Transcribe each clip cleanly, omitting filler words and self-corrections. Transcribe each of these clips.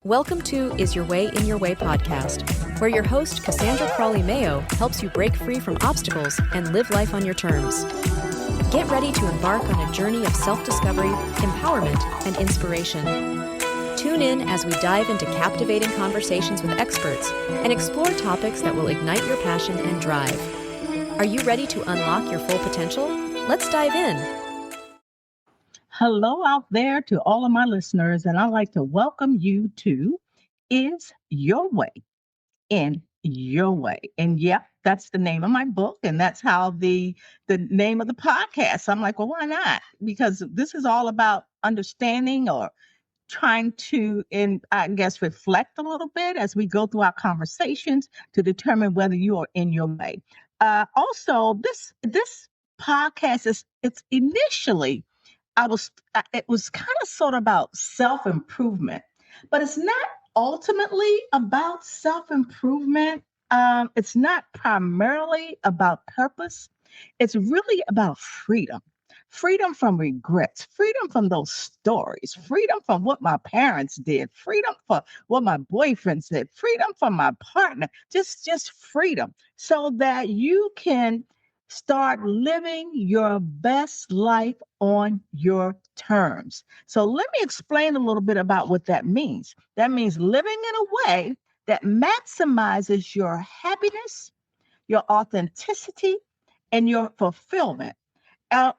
Welcome to Is Your Way in Your Way podcast, where your host, Cassandra Crawley Mayo, helps you break free from obstacles and live life on your terms. Get ready to embark on a journey of self-discovery, empowerment, and inspiration. Tune in as we dive into captivating conversations with experts and explore topics that will ignite your passion and drive. Are you ready to unlock your full potential? Let's dive in. Hello out there to all of my listeners, and I'd like to welcome you to Is Your Way in Your Way. And yep, that's the name of my book, and that's how the name of the podcast. I'm like, well, why not? Because this is all about understanding or trying to, reflect a little bit as we go through our conversations to determine whether you are in your way. Also, this podcast it's initially it was kind of sort of about self-improvement, but it's not ultimately about self-improvement. It's not primarily about purpose. It's really about freedom. Freedom from regrets, freedom from those stories, freedom from what my parents did, freedom for what my boyfriend said, freedom from my partner, just freedom so that you can start living your best life on your terms. So let me explain a little bit about what that means. That means living in a way that maximizes your happiness, your authenticity, and your fulfillment.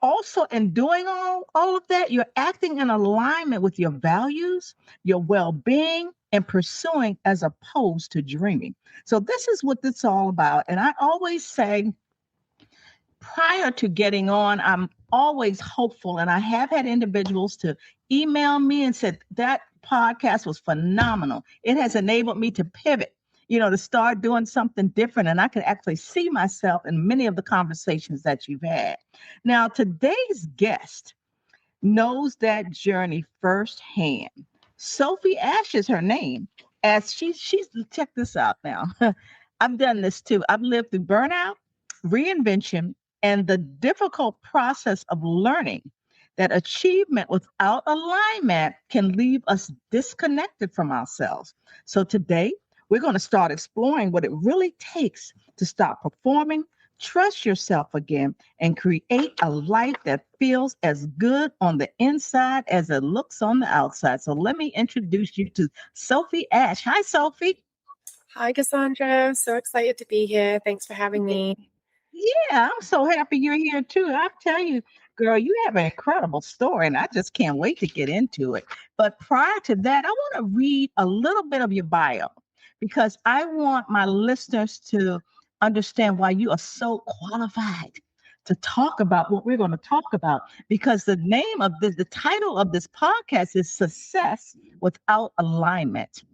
Also, in doing all of that, you're acting in alignment with your values, your well-being, and pursuing as opposed to dreaming. So this is what it's all about. And I always say, prior to getting on, I'm always hopeful. And I have had individuals to email me and said, that podcast was phenomenal. It has enabled me to pivot, to start doing something different. And I can actually see myself in many of the conversations that you've had. Now, today's guest knows that journey firsthand. Sophie Ash is her name. As she's check this out now. I've done this too. I've lived through burnout, reinvention, and the difficult process of learning that achievement without alignment can leave us disconnected from ourselves. So today, we're going to start exploring what it really takes to stop performing, trust yourself again, and create a life that feels as good on the inside as it looks on the outside. So let me introduce you to Sophie Ash. Hi, Sophie. Hi, Cassandra. So excited to be here. Thanks for having me. Yeah, I'm so happy you're here too. I tell you, girl, you have an incredible story, and I just can't wait to get into it. But prior to that, I want to read a little bit of your bio because I want my listeners to understand why you are so qualified to talk about what we're going to talk about. Because the title of this podcast is Success Without Alignment.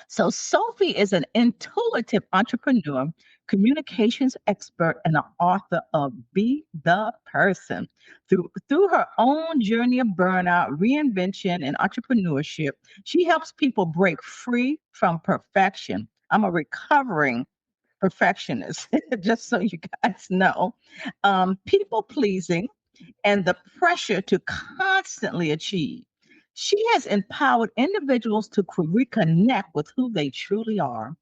So Sophie is an intuitive entrepreneur, communications expert, and an author of Be the Person. Through her own journey of burnout, reinvention, and entrepreneurship, she helps people break free from perfection. I'm a recovering perfectionist, just so you guys know. People pleasing and the pressure to constantly achieve. She has empowered individuals to reconnect with who they truly are,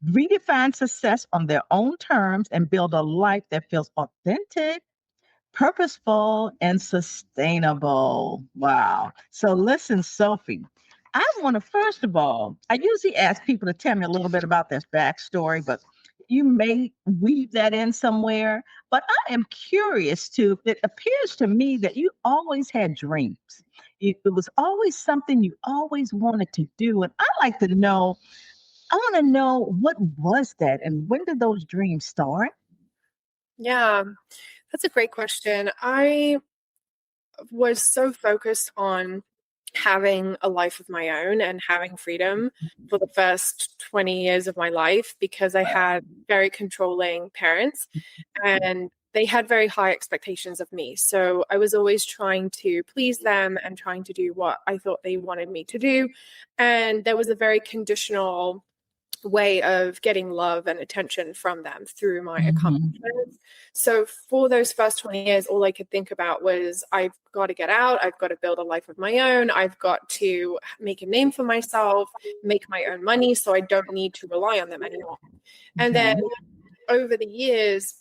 redefine success on their own terms, and build a life that feels authentic, purposeful, and sustainable. Wow. So listen, Sophie, I want to, first of all, I usually ask people to tell me a little bit about their backstory, but you may weave that in somewhere. But I am curious it appears to me that you always had dreams. It was always something you always wanted to do. And I want to know, what was that and when did those dreams start? Yeah, that's a great question. I was so focused on having a life of my own and having freedom for the first 20 years of my life because I had very controlling parents and they had very high expectations of me. So I was always trying to please them and trying to do what I thought they wanted me to do. And there was a very conditional way of getting love and attention from them through my Mm-hmm. accomplishments. So for those first 20 years, all I could think about was, I've got to get out. I've got to build a life of my own. I've got to make a name for myself, make my own money, so I don't need to rely on them anymore. And then over the years,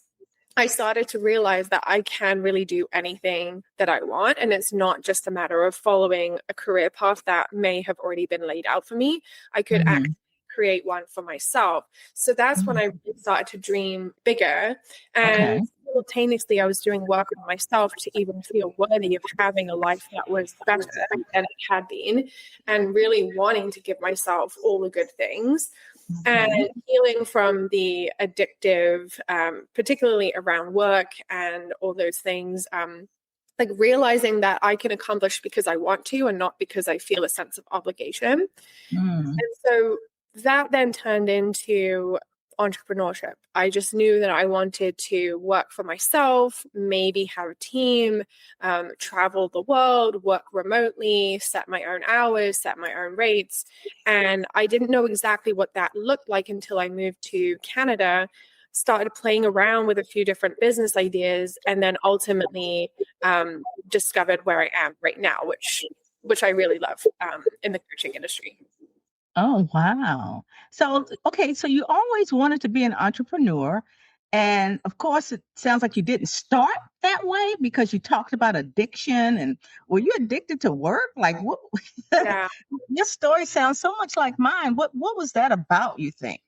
I started to realize that I can really do anything that I want. And it's not just a matter of following a career path that may have already been laid out for me. I could actually create one for myself. So that's when I really started to dream bigger. And simultaneously, I was doing work on myself to even feel worthy of having a life that was better than it had been, and really wanting to give myself all the good things. And healing from the addictive, particularly around work and all those things, like realizing that I can accomplish because I want to and not because I feel a sense of obligation. And so that then turned into entrepreneurship. I just knew that I wanted to work for myself, maybe have a team, travel the world, work remotely, set my own hours, set my own rates. And I didn't know exactly what that looked like until I moved to Canada, started playing around with a few different business ideas, and then ultimately discovered where I am right now, which I really love in the coaching industry. Oh, wow. So, okay, so you always wanted to be an entrepreneur. And of course, it sounds like you didn't start that way because you talked about addiction. And were you addicted to work? Like, what? Yeah. Your story sounds so much like mine. What was that about, you think?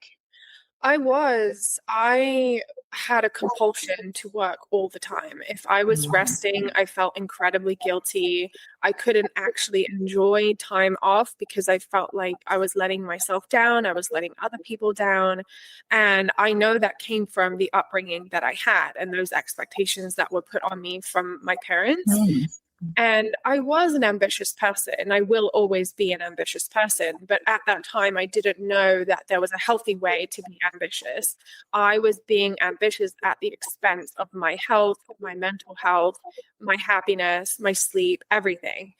I had a compulsion to work all the time. If I was resting, I felt incredibly guilty. I couldn't actually enjoy time off because I felt like I was letting myself down. I was letting other people down. And I know that came from the upbringing that I had and those expectations that were put on me from my parents. And I was an ambitious person, and I will always be an ambitious person. But at that time, I didn't know that there was a healthy way to be ambitious. I was being ambitious at the expense of my health, my mental health, my happiness, my sleep, everything,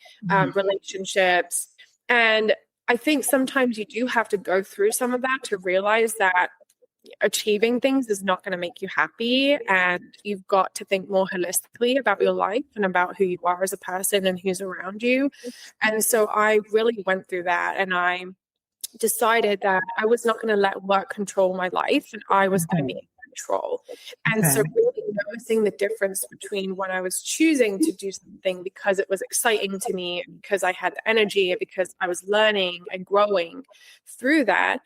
relationships. And I think sometimes you do have to go through some of that to realize that achieving things is not going to make you happy, and you've got to think more holistically about your life and about who you are as a person and who's around you. And so I really went through that, and I decided that I was not going to let work control my life, and I was going to be in control. And so really noticing the difference between when I was choosing to do something because it was exciting to me, because I had the energy, because I was learning and growing through that,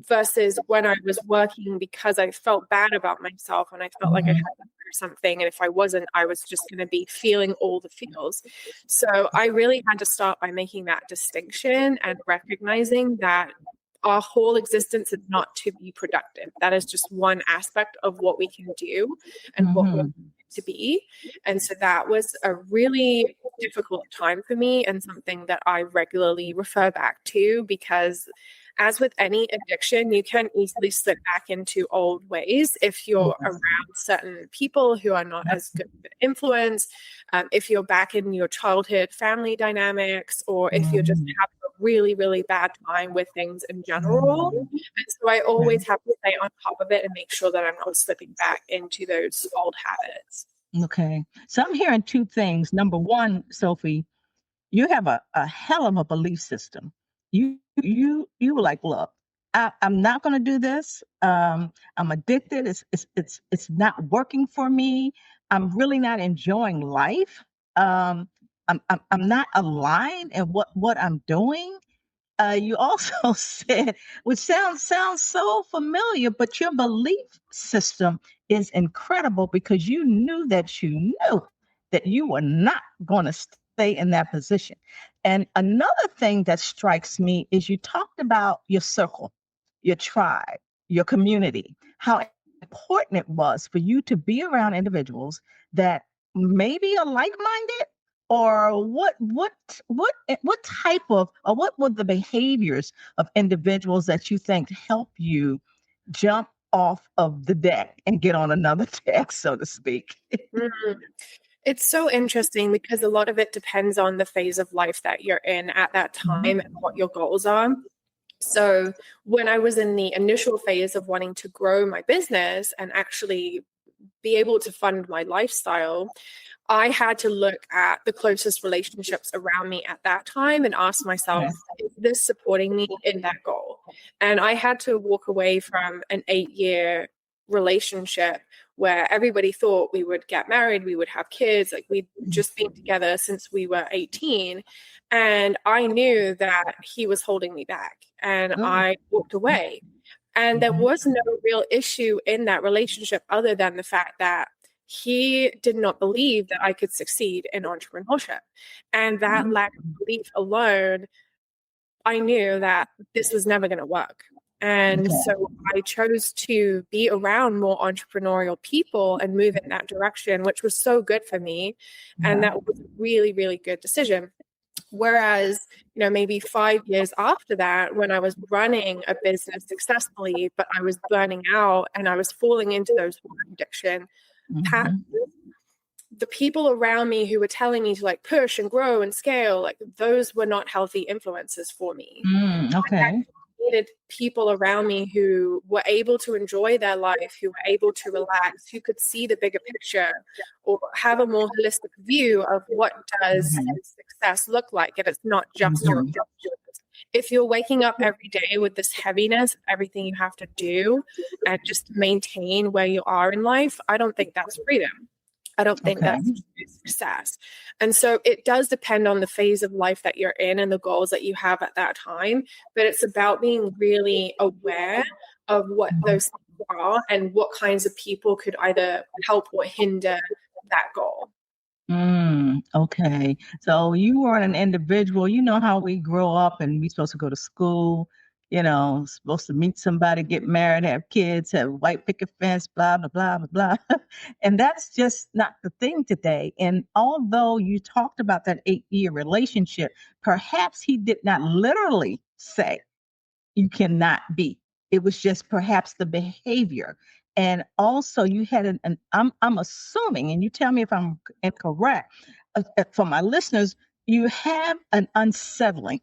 versus when I was working because I felt bad about myself and I felt like I had to do something. And if I wasn't, I was just going to be feeling all the feels. So I really had to start by making that distinction and recognizing that our whole existence is not to be productive. That is just one aspect of what we can do and what we're to be. And so that was a really difficult time for me, and something that I regularly refer back to, because as with any addiction, you can easily slip back into old ways if you're around certain people who are not as good of an influence, if you're back in your childhood family dynamics, or if you're just having a really, really bad time with things in general. And so I always have to stay on top of it and make sure that I'm not slipping back into those old habits. Okay. So I'm hearing two things. Number one, Sophie, you have a hell of a belief system. You were like, look, I'm not going to do this. I'm addicted. It's not working for me. I'm really not enjoying life. I'm not aligned in what I'm doing. You also said, which sounds so familiar, but your belief system is incredible, because you knew that you were not going to stay in that position. And another thing that strikes me is you talked about your circle, your tribe, your community, how important it was for you to be around individuals that maybe are like-minded, or what type of, or what were the behaviors of individuals that you think help you jump off of the deck and get on another deck, so to speak? It's so interesting because a lot of it depends on the phase of life that you're in at that time and what your goals are. So when I was in the initial phase of wanting to grow my business and actually be able to fund my lifestyle, I had to look at the closest relationships around me at that time and ask myself, is this supporting me in that goal? And I had to walk away from an 8-year relationship where everybody thought we would get married, we would have kids, like we'd just been together since we were 18. And I knew that he was holding me back, and I walked away. And there was no real issue in that relationship other than the fact that he did not believe that I could succeed in entrepreneurship. And that lack of belief alone, I knew that this was never going to work. And so I chose to be around more entrepreneurial people and move in that direction, which was so good for me. And that was a really, really good decision. Whereas, maybe 5 years after that, when I was running a business successfully, but I was burning out and I was falling into those addiction patterns, the people around me who were telling me to like push and grow and scale, like those were not healthy influences for me. I needed people around me who were able to enjoy their life, who were able to relax, who could see the bigger picture or have a more holistic view of what does success look like. And it's not just your job. If you're waking up every day with this heaviness of everything you have to do and just maintain where you are in life, I don't think that's freedom. I don't think that's success. And so it does depend on the phase of life that you're in and the goals that you have at that time. But it's about being really aware of what those things are and what kinds of people could either help or hinder that goal. Okay. So you were an individual, you know how we grow up and we're supposed to go to school, supposed to meet somebody, get married, have kids, have white picket fence, blah, blah, blah, blah, blah. And that's just not the thing today. And although you talked about that 8-year relationship, perhaps he did not literally say you cannot be. It was just perhaps the behavior. And also you had I'm assuming, and you tell me if I'm incorrect, for my listeners, you have an unsettling.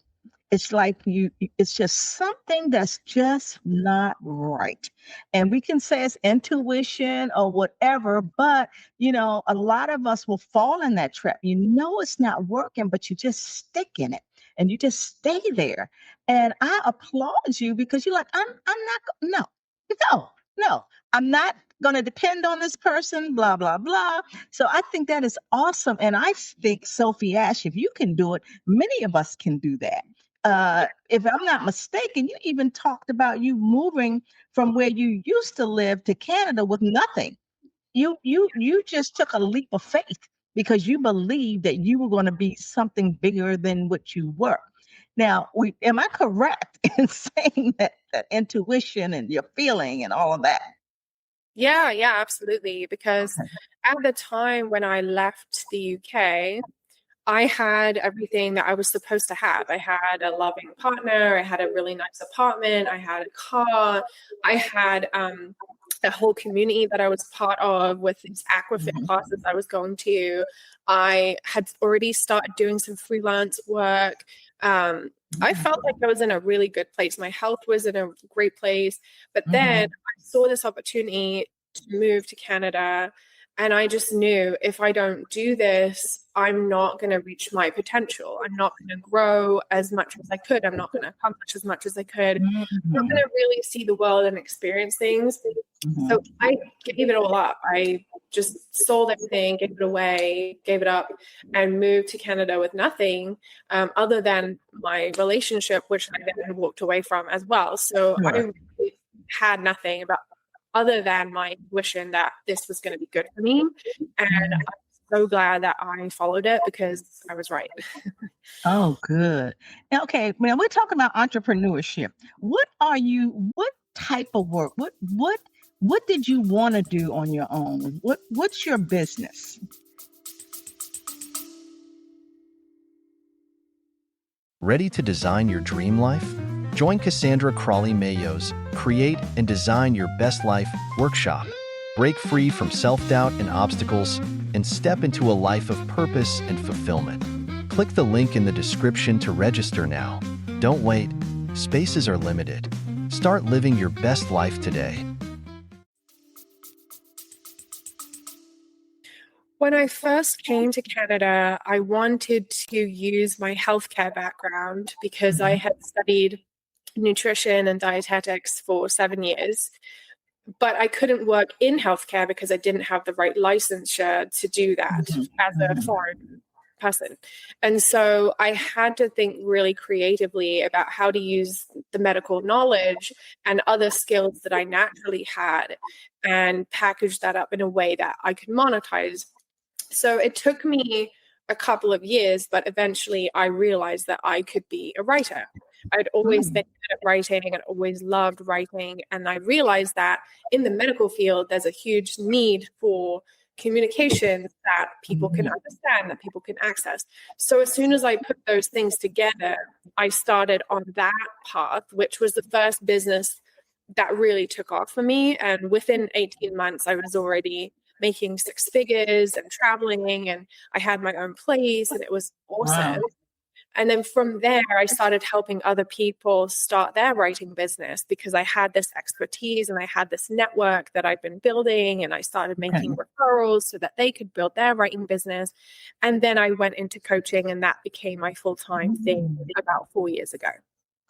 It's like it's just something that's just not right. And we can say it's intuition or whatever, but, a lot of us will fall in that trap. It's not working, but you just stick in it and you just stay there. And I applaud you because you're like, no, I'm not going to depend on this person, blah, blah, blah. So I think that is awesome. And I think, Sophie Ash, if you can do it, many of us can do that. If I'm not mistaken, you even talked about you moving from where you used to live to Canada with nothing. You just took a leap of faith because you believed that you were going to be something bigger than what you were. Now, am I correct in saying that intuition and your feeling and all of that? Yeah, absolutely. Because at the time when I left the UK, I had everything that I was supposed to have. I had a loving partner. I had a really nice apartment. I had a car. I had a whole community that I was part of with these aquafit classes I was going to. I had already started doing some freelance work. I felt like I was in a really good place. My health was in a great place. But then I saw this opportunity to move to Canada. And I just knew if I don't do this, I'm not going to reach my potential. I'm not going to grow as much as I could. I'm not going to accomplish as much as I could. I'm not going to really see the world and experience things. So I gave it all up. I just sold everything, gave it away, gave it up, and moved to Canada with nothing other than my relationship, which I then walked away from as well. So I really had nothing other than my intuition that this was going to be good for me. And I'm so glad that I followed it because I was right. Oh, good. Okay, when we're talking about entrepreneurship, what type of work? What did you want to do on your own? What's your business? Ready to design your dream life? Join Cassandra Crawley Mayo's Create and Design Your Best Life workshop. Break free from self-doubt and obstacles and step into a life of purpose and fulfillment. Click the link in the description to register now. Don't wait. Spaces are limited. Start living your best life today. When I first came to Canada, I wanted to use my healthcare background because I had studied nutrition and dietetics for 7 years, but I couldn't work in healthcare because I didn't have the right licensure to do that as a foreign person. And so I had to think really creatively about how to use the medical knowledge and other skills that I naturally had and package that up in a way that I could monetize. So it took me a couple of years, but eventually I realized that I could be a writer. I'd always been good at writing and always loved writing. And I realized that in the medical field, there's a huge need for communication that people can understand, that people can access. So as soon as I put those things together, I started on that path, which was the first business that really took off for me. And within 18 months, I was already making six figures and traveling, and I had my own place, and it was awesome. Wow. And then from there, I started helping other people start their writing business because I had this expertise and I had this network that I'd been building, and I started making referrals so that they could build their writing business. And then I went into coaching, and that became my full-time thing about 4 years ago.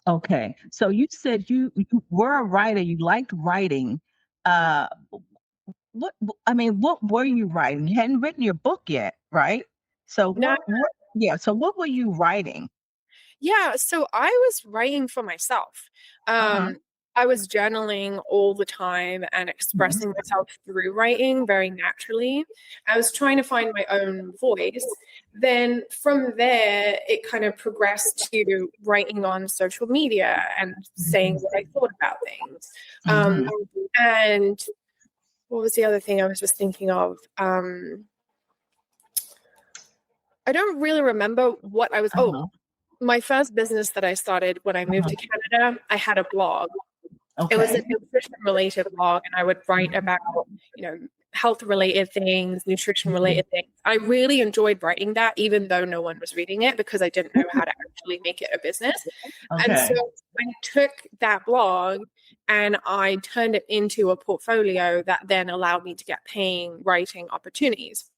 Okay. So you said you were a writer, you liked writing. Uh, what were you writing? You hadn't written your book yet, right? So No, so what were you writing? yeah, so I was writing for myself. Uh-huh. I was journaling all the time and Mhm. expressing myself through writing very naturally. I was trying to find my own voice. Then from there, it kind of progressed to writing on social media and saying what I thought about things. Mhm. And what was the other thing I was just thinking of? I don't really remember what I was. Oh, Uh-huh. my first business that I started when I moved Uh-huh. to Canada, I had a blog. It was a Okay. nutrition related blog, and I would write about, health related things, nutrition related things. I really enjoyed writing that, even though no one was reading it because I didn't know how to actually make it a business. And so Okay. I took that blog and I turned it into a portfolio that then allowed me to get paying writing opportunities.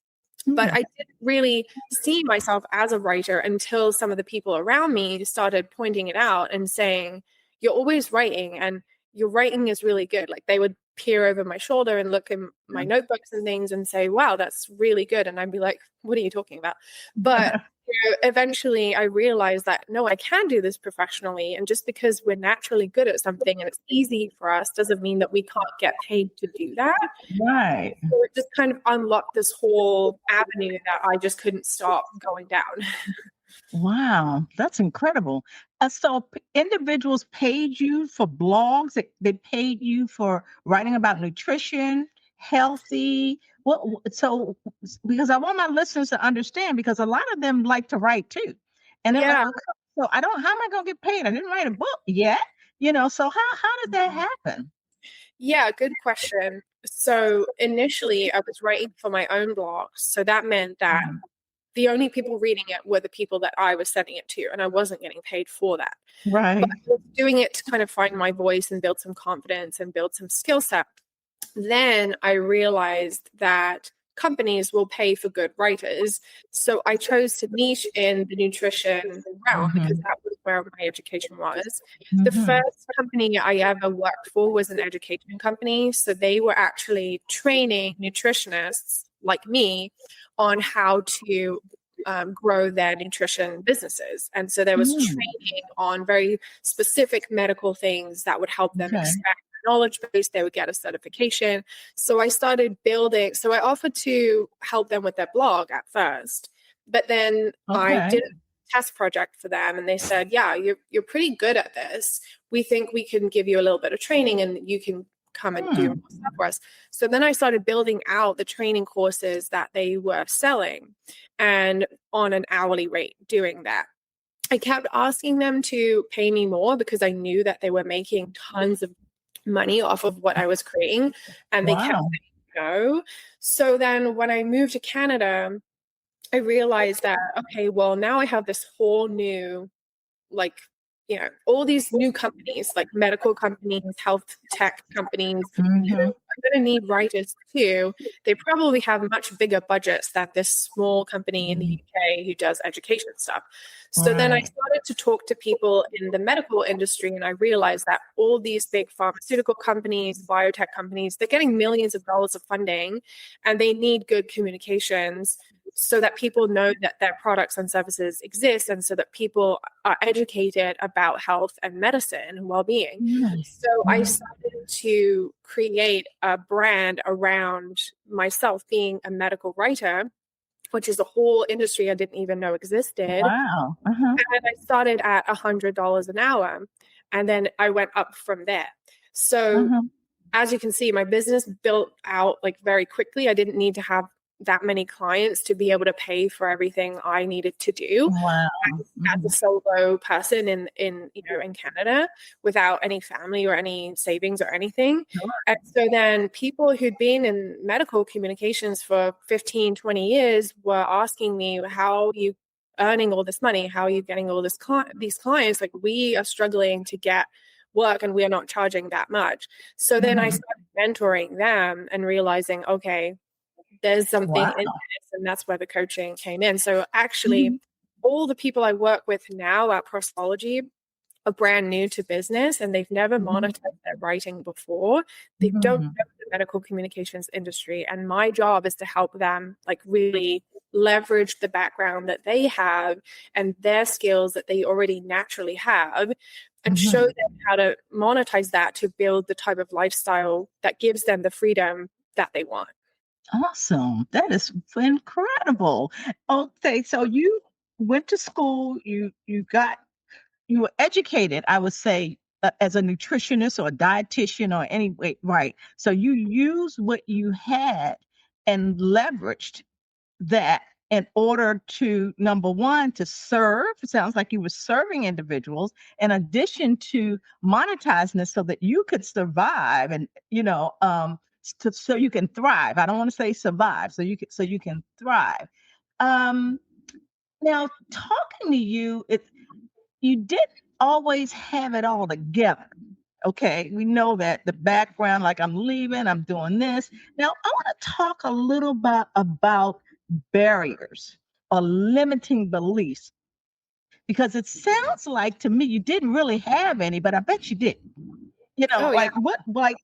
But Hmm. I didn't really see myself as a writer until some of the people around me started pointing it out and saying, "You're always writing, and your writing is really good." Like they would peer over my shoulder and look in my notebooks and things and say, "Wow, that's really good." And I'd be like, "What are you talking about?" But eventually I realized that no, I can do this professionally. And just because we're naturally good at something and it's easy for us doesn't mean that we can't get paid to do that. Right. So it just kind of unlocked this whole avenue that I just couldn't stop going down. Wow, that's incredible. Individuals paid you for blogs. They paid you for writing about nutrition, healthy. So because I want my listeners to understand, because a lot of them like to write too, and they're like, Yeah. "Well, so I don't. How am I going to get paid? I didn't write a book yet, So how did that happen?" Yeah, good question. So initially I was writing for my own blog. So that meant that Mhm. the only people reading it were the people that I was sending it to, and I wasn't getting paid for that. But Right. I was doing it to kind of find my voice and build some confidence and build some skill set. Then I realized that companies will pay for good writers. So I chose to niche in the nutrition realm because Hmm. that was where my education was. The Hmm. first company I ever worked for was an education company. So they were actually training nutritionists like me on how to grow their nutrition businesses. And so there was training on very specific medical things that would help them Okay. expand their knowledge base. They would get a certification. So I started building. So I offered to help them with their blog at first, but then I Okay. did a test project for them, and they said, "Yeah, you're pretty good at this. We think we can give you a little bit of training, and you can come and do Hmm. more stuff for us." So then I started building out the training courses that they were selling and on an hourly rate doing that. I kept asking them to pay me more because I knew that they were making tons of money off of what I was creating, and they kept Wow. saying no. So then when I moved to Canada, I realized that, okay, well, now I have this whole new like all these new companies, like medical companies, health tech companies, who Mm-hmm. are going to need writers too. They probably have much bigger budgets than this small company in the UK who does education stuff. So then I started to talk to people in the medical industry, and I realized that all these big pharmaceutical companies, biotech companies, they're getting millions of dollars of funding, and they need good communications so that people know that their products and services exist, and so that people are educated about health and medicine and well-being. So I started to create a brand around myself being a medical writer, which is a whole industry I didn't even know existed. Wow. And I started at $100 an hour, and then I went up from there. So as you can see, my business built out like very quickly. I didn't need to have that many clients to be able to pay for everything I needed to do Wow. as a solo person in Canada, without any family or any savings or anything. And so then people who'd been in medical communications for 15, 20 years were asking me, how are you earning all this money? How are you getting all these clients? Like, we are struggling to get work and we are not charging that much. So then I started mentoring them and realizing, okay, there's something in this, and that's where the coaching came in. So actually, all the people I work with now at Prospology are brand new to business, and they've never monetized their writing before. They don't know the medical communications industry, and my job is to help them like really leverage the background that they have and their skills that they already naturally have, and show them how to monetize that to build the type of lifestyle that gives them the freedom that they want. Awesome. That is incredible. Okay, so you went to school, you were educated, I would say, as a nutritionist or a dietitian or any way, right? So you used what you had and leveraged that in order to, number one, to serve. It sounds like you were serving individuals in addition to monetizing it so that you could survive and, so you can thrive. I don't want to say survive, so you can thrive. Now, talking to you, you didn't always have it all together. Okay, we know that the background, like, I'm leaving, I'm doing this. Now, I want to talk a little bit about barriers or limiting beliefs, because it sounds like to me you didn't really have any, but I bet you did. Oh, yeah. Like what, like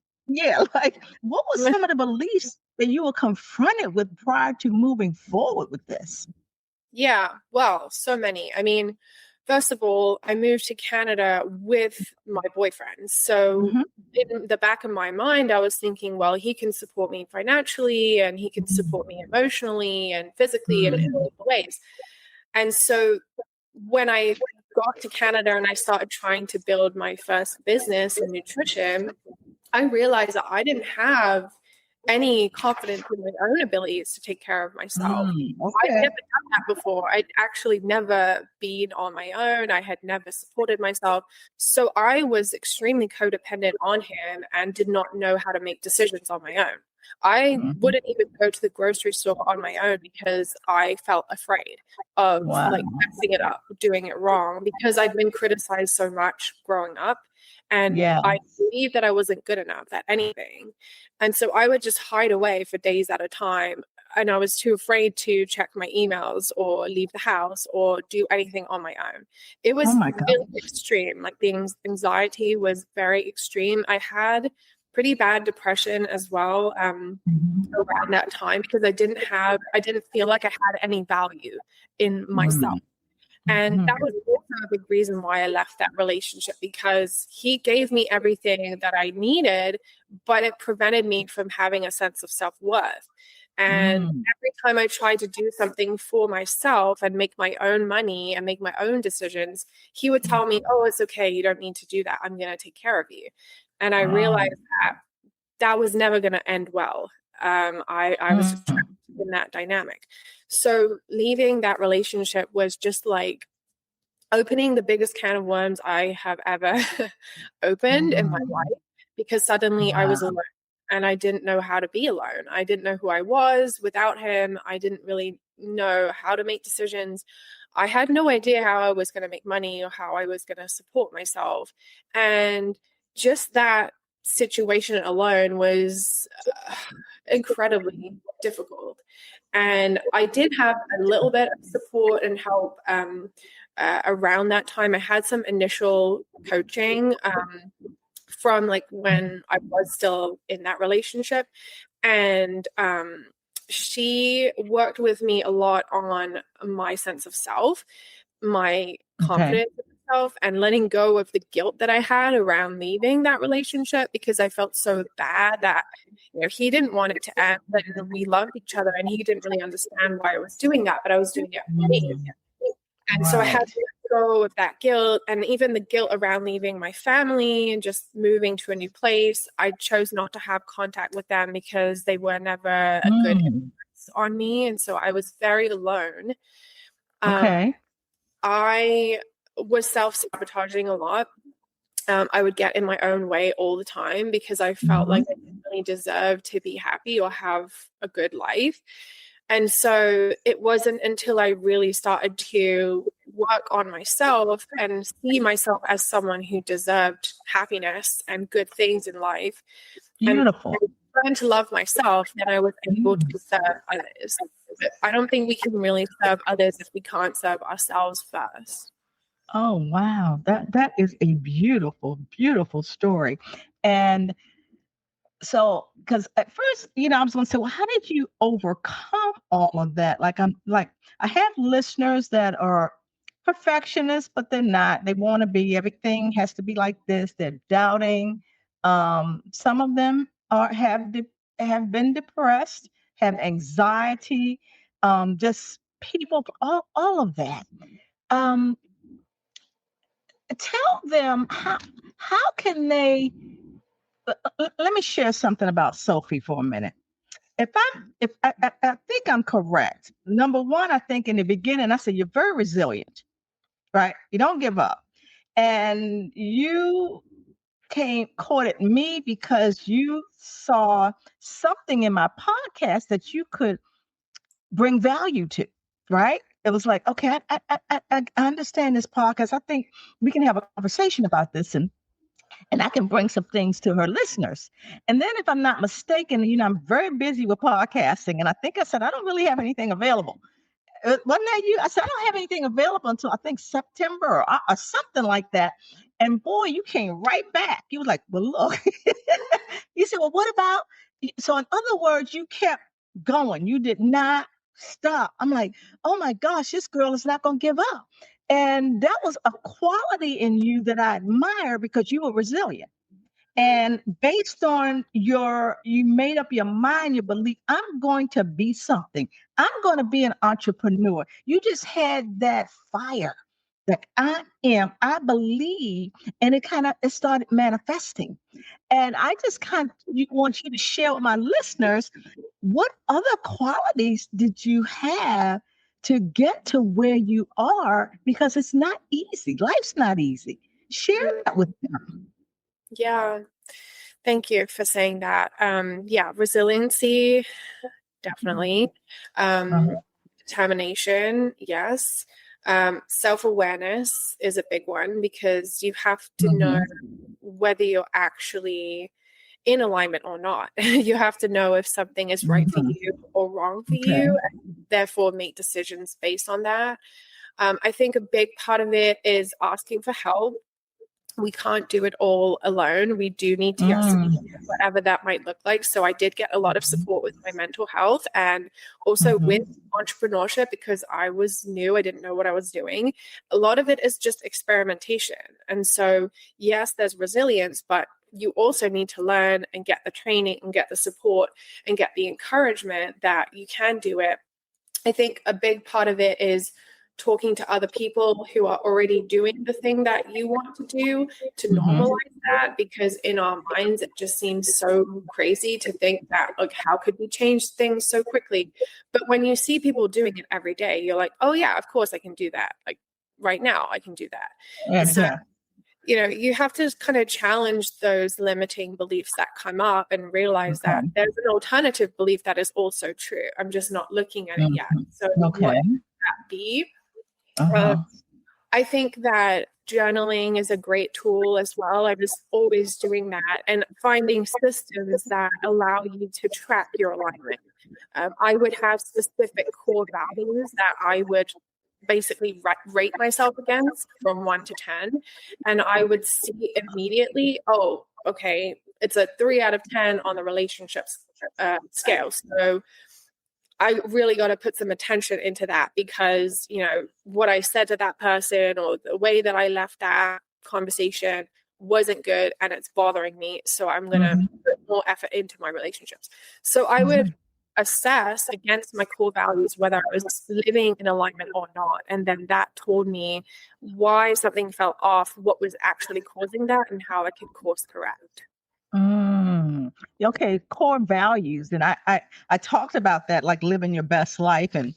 what was some of the beliefs that you were confronted with prior to moving forward with this? Yeah, well, so many. I mean, first of all, I moved to Canada with my boyfriend. So in the back of my mind, I was thinking, well, he can support me financially, and he can support me emotionally and physically in all ways. And so when I got to Canada and I started trying to build my first business in nutrition, I realized that I didn't have any confidence in my own abilities to take care of myself. I'd never done that before. I'd actually never been on my own. I had never supported myself. So I was extremely codependent on him and did not know how to make decisions on my own. I wouldn't even go to the grocery store on my own because I felt afraid of like messing it up, doing it wrong, because I'd been criticized so much growing up. And I believed that I wasn't good enough at anything. And so I would just hide away for days at a time. And I was too afraid to check my emails or leave the house or do anything on my own. It was really extreme. Like, the anxiety was very extreme. I had pretty bad depression as well around that time, because I didn't feel like I had any value in myself. And that was also a big reason why I left that relationship, because he gave me everything that I needed, but it prevented me from having a sense of self-worth. And every time I tried to do something for myself and make my own money and make my own decisions, he would tell me, oh, it's okay, you don't need to do that. I'm going to take care of you. And I realized that was never going to end well. I was just trapped in that dynamic. So leaving that relationship was just like opening the biggest can of worms I have ever opened in my life, because suddenly I was alone and I didn't know how to be alone. I didn't know who I was without him. I didn't really know how to make decisions. I had no idea how I was going to make money or how I was going to support myself. And just that situation alone was incredibly difficult. And I did have a little bit of support and help around that time. I had some initial coaching from like when I was still in that relationship. And she worked with me a lot on my sense of self, my confidence in myself, and letting go of the guilt that I had around leaving that relationship, because I felt so bad that, you know, he didn't want it to end, but we loved each other and he didn't really understand why I was doing that, but I was doing it for me. And so I had to let go of that guilt, and even the guilt around leaving my family and just moving to a new place. I chose not to have contact with them because they were never a good influence on me. And so I was very alone. I was self-sabotaging a lot. I would get in my own way all the time because I felt like I didn't really deserve to be happy or have a good life. And so it wasn't until I really started to work on myself and see myself as someone who deserved happiness and good things in life. Beautiful. And learn to love myself, then I was able to serve others. I don't think we can really serve others if we can't serve ourselves first. Oh, wow. That is a beautiful, beautiful story. And so, because at first, I was going to say, well, how did you overcome all of that? I have listeners that are perfectionists, but they're not. They want to be, everything has to be like this. They're doubting. Some of them have been depressed, have anxiety, just people, all of that. Tell them how can they. Let me share something about Sophie for a minute. If I think I'm correct. Number one, I think in the beginning, I said, you're very resilient, right? You don't give up. And you courted me because you saw something in my podcast that you could bring value to, right? It was like, okay, I understand this podcast. I think we can have a conversation about this, and I can bring some things to her listeners. And then if I'm not mistaken, I'm very busy with podcasting. And I think I said, I don't really have anything available. Wasn't that you? I said, I don't have anything available until I think September or something like that. And boy, you came right back. You were like, well, look, you said, well, what about? So in other words, you kept going. You did not stop. I'm like, oh my gosh, this girl is not going to give up. And that was a quality in you that I admire because you were resilient. And based on you made up your mind, your belief, I'm going to be something. I'm going to be an entrepreneur. You just had that fire that I believe, and it started manifesting. And I just want you to share with my listeners, what other qualities did you have to get to where you are? Because it's not easy. Life's not easy. Share that with them. Yeah. Thank you for saying that. Resiliency, definitely. Determination, yes. Self-awareness is a big one because you have to know whether you're actually in alignment or not. You have to know if something is right for you or wrong for you, and therefore make decisions based on that. I think a big part of it is asking for help. We can't do it all alone. We do need to get support, whatever that might look like. So I did get a lot of support with my mental health and also with entrepreneurship because I was new. I didn't know what I was doing. A lot of it is just experimentation. And so, yes, there's resilience, but you also need to learn and get the training and get the support and get the encouragement that you can do it. I think a big part of it is talking to other people who are already doing the thing that you want to do to normalize that, because in our minds, it just seems so crazy to think that, like, how could we change things so quickly? But when you see people doing it every day, you're like, oh yeah, of course I can do that. Like right now I can do that. So, you have to kind of challenge those limiting beliefs that come up and realize that there's an alternative belief that is also true. I'm just not looking at it yet. So what would that be? Uh, Uh-huh. I think that journaling is a great tool as well. I'm just always doing that and finding systems that allow you to track your alignment. I would have specific core values that I would basically rate myself against from 1 to 10. And I would see immediately, oh, okay, it's a 3 out of 10 on the relationships scale. So I really got to put some attention into that because, what I said to that person or the way that I left that conversation wasn't good and it's bothering me. So I'm going to Mm-hmm. put more effort into my relationships. So I would assess against my core values whether I was living in alignment or not. And then that told me why something felt off, what was actually causing that, and how I could course correct. Mm. Okay, core values, and I talked about that, like living your best life, and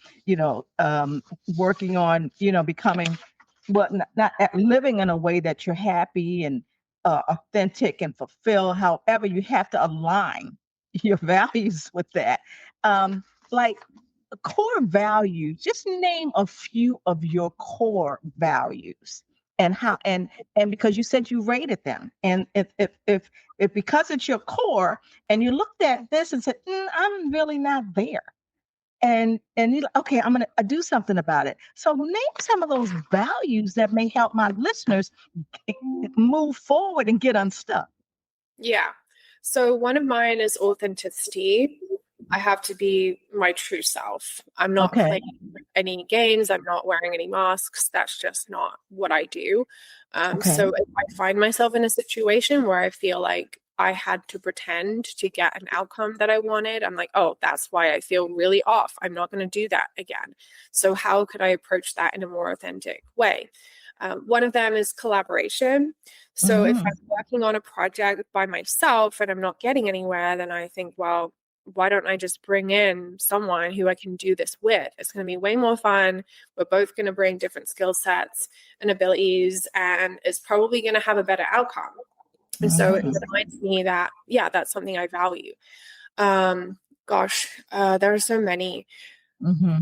working on becoming, well, not living in a way that you're happy and authentic and fulfilled. However, you have to align your values with that. Like core values, just name a few of your core values and how and because you said you rated them, and if because it's your core and you looked at this and said, I'm really not there, and you okay, I'm gonna do something about it. So name some of those values that may help my listeners move forward and get unstuck. Yeah. So one of mine is authenticity. I have to be my true self. I'm not Okay. playing any games. I'm not wearing any masks. That's just not what I do. Okay. So if I find myself in a situation where I feel like I had to pretend to get an outcome that I wanted, I'm like, oh, that's why I feel really off. I'm not going to do that again. So how could I approach that in a more authentic way? One of them is collaboration. So if Mm-hmm. I'm working on a project by myself and I'm not getting anywhere, then I think, well, why don't I just bring in someone who I can do this with? It's going to be way more fun. We're both going to bring different skill sets and abilities, and it's probably going to have a better outcome. And so it reminds me that, yeah, that's something I value. There are so many. Mm-hmm.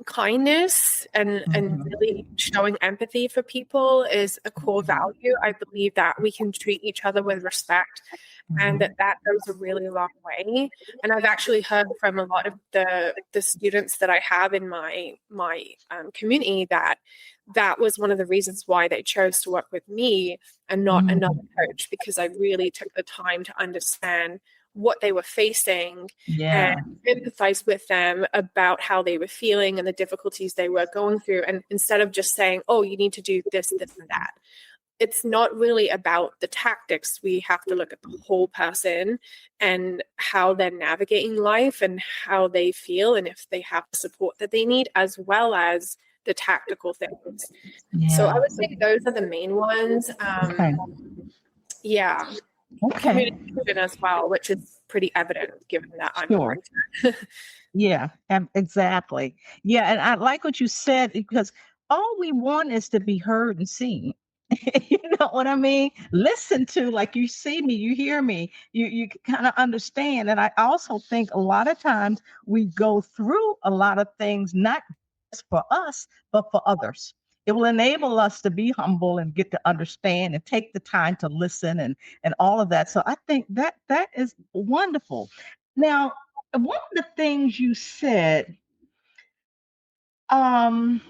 Kindness and Mm-hmm. really showing empathy for people is a core value. I believe that we can treat each other with respect, and Mm-hmm. that goes a really long way. And I've actually heard from a lot of the students that I have in my community that was one of the reasons why they chose to work with me and not another coach, because I really took the time to understand what they were facing and Yeah. empathize with them about how they were feeling and the difficulties they were going through. And instead of just saying, oh, you need to do this, this, and that, it's not really about the tactics. We have to look at the whole person and how they're navigating life and how they feel and if they have the support that they need, as well as the tactical things. So I Yeah. would say those are the main ones. Okay. Yeah. Okay. Communication as well, which is pretty evident given that I'm a Sure. writer. Yeah, exactly. Yeah, and I like what you said because all we want is to be heard and seen. You know what I mean? Listen to, like, you see me, you hear me, you kind of understand. And I also think a lot of times we go through a lot of things not just for us, but for others. It will enable us to be humble and get to understand and take the time to listen and all of that. So I think that is wonderful. Now, one of the things you said, um,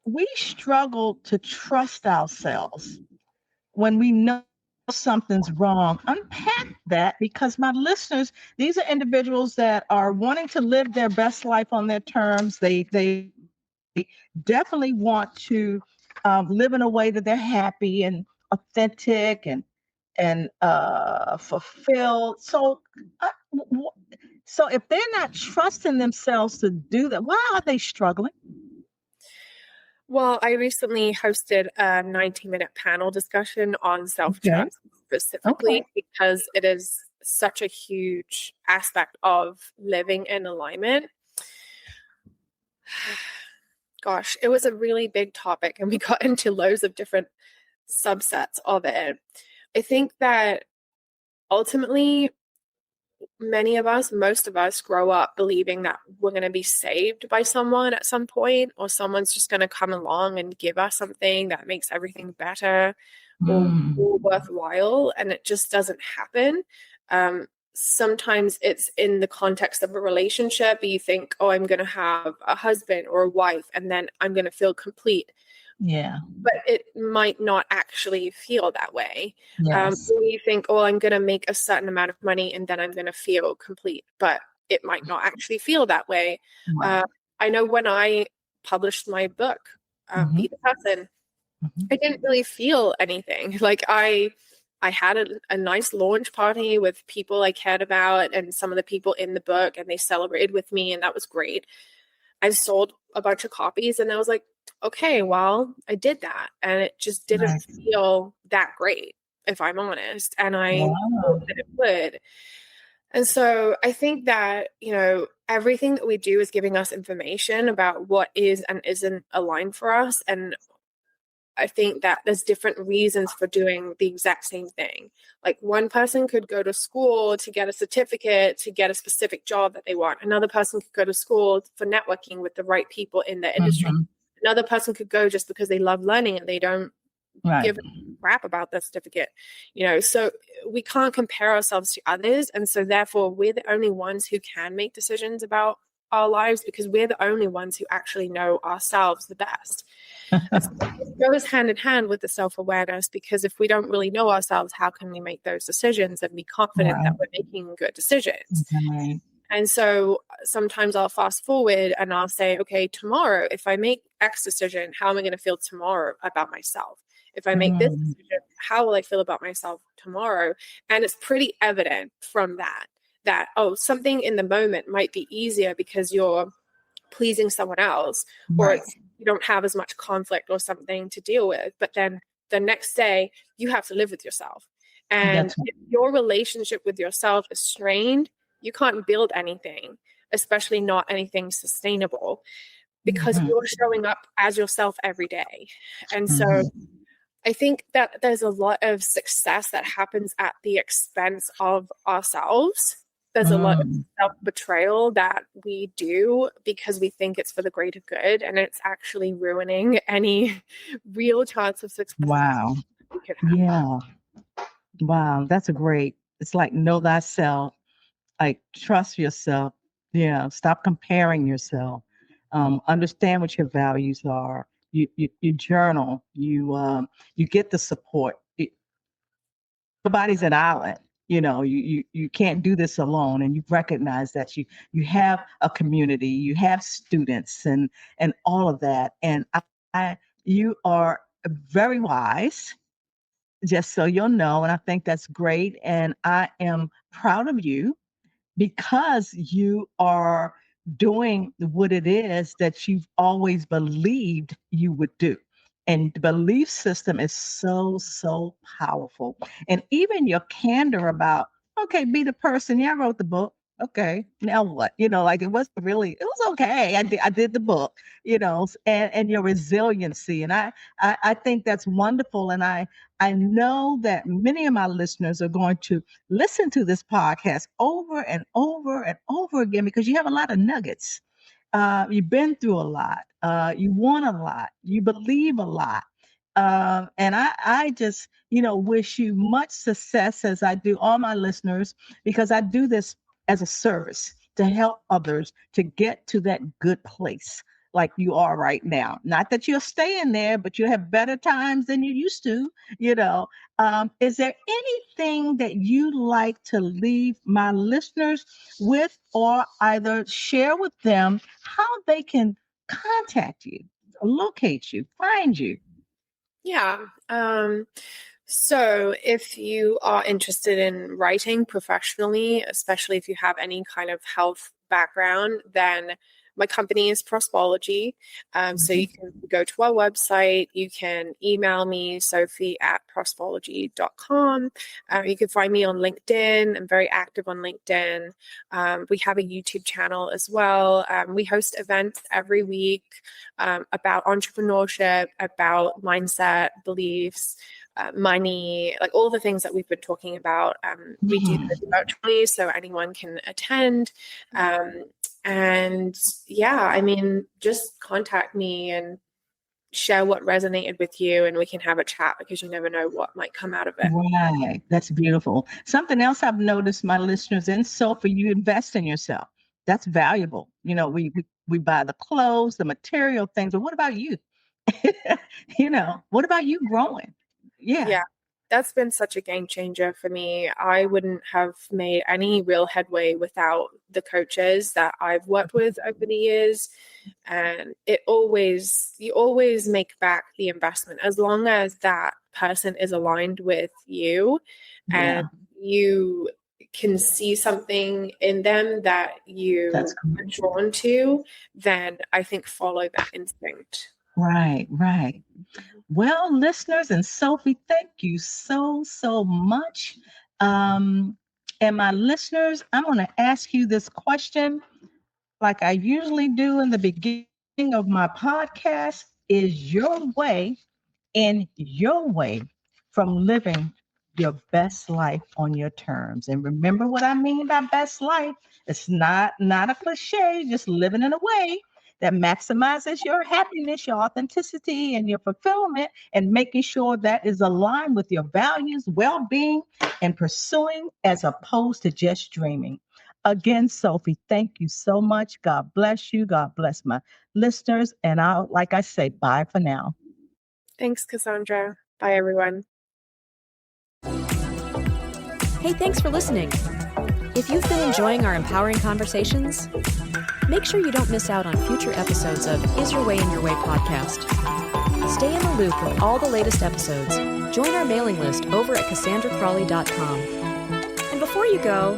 we struggle to trust ourselves when we know something's wrong. Unpack that, because my listeners, these are individuals that are wanting to live their best life on their terms. They definitely want to live in a way that they're happy and authentic and fulfilled. So, so if they're not trusting themselves to do that, why are they struggling? Well, I recently hosted a 90-minute panel discussion on Okay. self-trust Okay. specifically because it is such a huge aspect of living in alignment. Gosh, it was a really big topic and we got into loads of different subsets of it. I think that ultimately most of us grow up believing that we're going to be saved by someone at some point, or someone's just going to come along and give us something that makes everything better or more worthwhile. And it just doesn't happen. Sometimes it's in the context of a relationship. You think, oh, I'm going to have a husband or a wife, and then I'm going to feel complete. Yeah. But it might not actually feel that way. Yes. Or you think, oh, I'm going to make a certain amount of money and then I'm going to feel complete, but it might not actually feel that way. Right. I know when I published my book, Be the Person, I didn't really feel anything. Like I had a nice launch party with people I cared about and some of the people in the book, and they celebrated with me, and that was great. I sold a bunch of copies, and I was like, okay, well, I did that. And it just didn't feel that great, if I'm honest. And I thought that it would. And so I think that, everything that we do is giving us information about what is and isn't aligned for us. And I think that there's different reasons for doing the exact same thing. Like one person could go to school to get a certificate, to get a specific job that they want. Another person could go to school for networking with the right people in the industry. Another person could go just because they love learning and they don't give a crap about the certificate. So we can't compare ourselves to others. And so therefore we're the only ones who can make decisions about our lives, because we're the only ones who actually know ourselves the best. It goes hand in hand with the self-awareness, because if we don't really know ourselves, how can we make those decisions and be confident that we're making good decisions? And so sometimes I'll fast forward and I'll say, okay, tomorrow, if I make X decision, how am I going to feel tomorrow about myself? If I make this decision, how will I feel about myself tomorrow? And it's pretty evident from that, something in the moment might be easier because you're pleasing someone else, or you don't have as much conflict or something to deal with. But then the next day you have to live with yourself. And if your relationship with yourself is strained, you can't build anything, especially not anything sustainable, because you're showing up as yourself every day. And so I think that there's a lot of success that happens at the expense of ourselves. There's a lot of self-betrayal that we do because we think it's for the greater good, and it's actually ruining any real chance of success. Wow. Yeah. Wow. That's it's like know thyself, like trust yourself. Yeah. Stop comparing yourself. Understand what your values are. You journal. You get the support. Nobody's an island. You can't do this alone, and you recognize that you have a community, you have students, and all of that. And you are very wise, just so you'll know. And I think that's great. And I am proud of you, because you are doing what it is that you've always believed you would do. And the belief system is so, so powerful. And even your candor about, okay, be the person. Yeah, I wrote the book. Okay, now what? Like it was okay. I did the book, and your resiliency. And I think that's wonderful. And I know that many of my listeners are going to listen to this podcast over and over and over again, because you have a lot of nuggets. You've been through a lot. You won a lot. You believe a lot. And I just, wish you much success, as I do all my listeners, because I do this as a service to help others to get to that good place like you are right now. Not that you're staying there, but you have better times than you used to, Is there anything that you'd like to leave my listeners with, or either share with them how they can contact you, locate you, find you? Yeah. So if you are interested in writing professionally, especially if you have any kind of health background, then my company is Prospology. So you can go to our website. You can email me, Sophie@prospology.com. You can find me on LinkedIn. I'm very active on LinkedIn. We have a YouTube channel as well. We host events every week about entrepreneurship, about mindset, beliefs. money, like all the things that we've been talking about. We do this virtually, so anyone can attend. And yeah, I mean, just contact me and share what resonated with you, and we can have a chat, because you never know what might come out of it. Right. That's beautiful. Something else I've noticed, my listeners, and Sophie, you invest in yourself. That's valuable. We buy the clothes, the material things, but what about you? What about you growing? Yeah, that's been such a game changer for me. I wouldn't have made any real headway without the coaches that I've worked with over the years. And you always make back the investment as long as that person is aligned with you and you can see something in them that you are drawn to, then I think follow that instinct. Right. Well, listeners and Sophie, thank you so much. And my listeners, I'm going to ask you this question like I usually do in the beginning of my podcast. Is your way in your way from living your best life on your terms? And remember what I mean by best life. It's not a cliche, just living in a way that maximizes your happiness, your authenticity, and your fulfillment, and making sure that is aligned with your values, well-being, and pursuing, as opposed to just dreaming. Again, Sophie, thank you so much. God bless you. God bless my listeners. And like I say, bye for now. Thanks, Cassandra. Bye, everyone. Hey, thanks for listening. If you've been enjoying our empowering conversations, make sure you don't miss out on future episodes of Is Your Way in Your Way podcast. Stay in the loop with all the latest episodes. Join our mailing list over at CassandraCrawley.com. And before you go,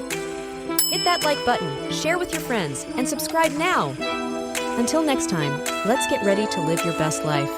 hit that like button, share with your friends, and subscribe now. Until next time, let's get ready to live your best life.